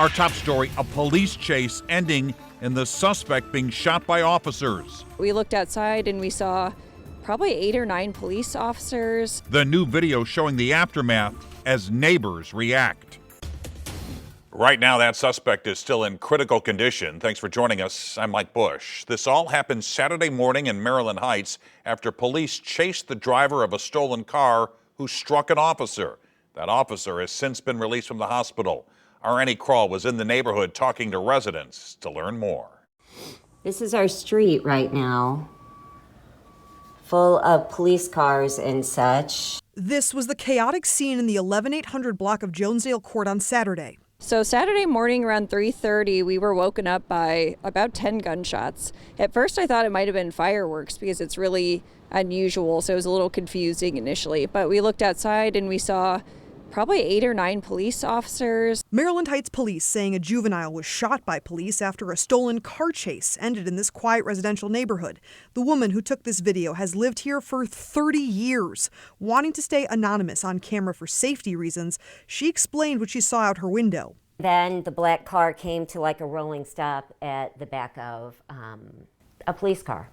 Our top story, a police chase ending in the suspect being shot by officers. We looked outside and we saw probably 8 or 9 police officers. The new video showing the aftermath as neighbors react. Right now, that suspect is still in critical condition. Thanks for joining us. I'm Mike Bush. This all happened Saturday morning in Maryland Heights after police chased the driver of a stolen car who struck an officer. That officer has since been released from the hospital. Our Annie Krall was in the neighborhood talking to residents to learn more. This is our street right now, full of police cars and such. This was the chaotic scene in the 11800 block of Jonesdale Court on Saturday. So Saturday morning around 3:30, we were woken up by about 10 gunshots. At first I thought it might have been fireworks because it's really unusual, so it was a little confusing initially. But we looked outside and we saw probably 8 or 9 police officers. Maryland Heights police saying a juvenile was shot by police after a stolen car chase ended in this quiet residential neighborhood. The woman who took this video has lived here for 30 years. Wanting to stay anonymous on camera for safety reasons, she explained what she saw out her window. Then the black car came to like a rolling stop at the back of a police car.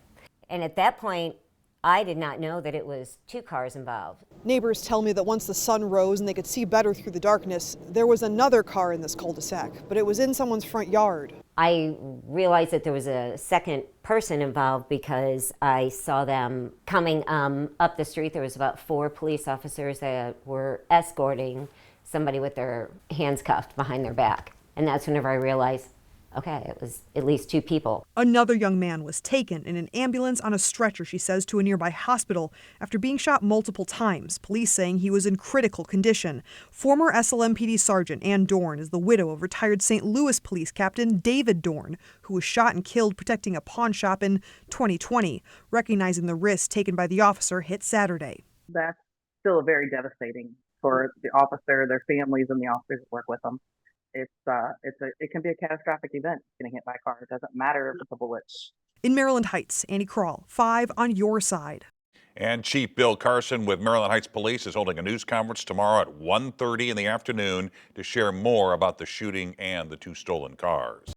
And at that point, I did not know that it was 2 cars involved. Neighbors tell me that once the sun rose and they could see better through the darkness, there was another car in this cul-de-sac, but it was in someone's front yard. I realized that there was a second person involved because I saw them coming up the street. There was about 4 police officers that were escorting somebody with their hands cuffed behind their back. And that's whenever I realized, okay, it was at least 2 people. Another young man was taken in an ambulance on a stretcher, she says, to a nearby hospital after being shot multiple times, police saying he was in critical condition. Former SLMPD Sergeant Ann Dorn is the widow of retired St. Louis Police Captain David Dorn, who was shot and killed protecting a pawn shop in 2020. Recognizing the risk taken by the officer hit Saturday. That's still very devastating for the officer, their families, and the officers that work with them. It can be a catastrophic event getting hit by a car. It doesn't matter if it's a bullet. In Maryland Heights, Annie Krall, 5 on your side. And Chief Bill Carson with Maryland Heights Police is holding a news conference tomorrow at 1:30 in the afternoon to share more about the shooting and the 2 stolen cars.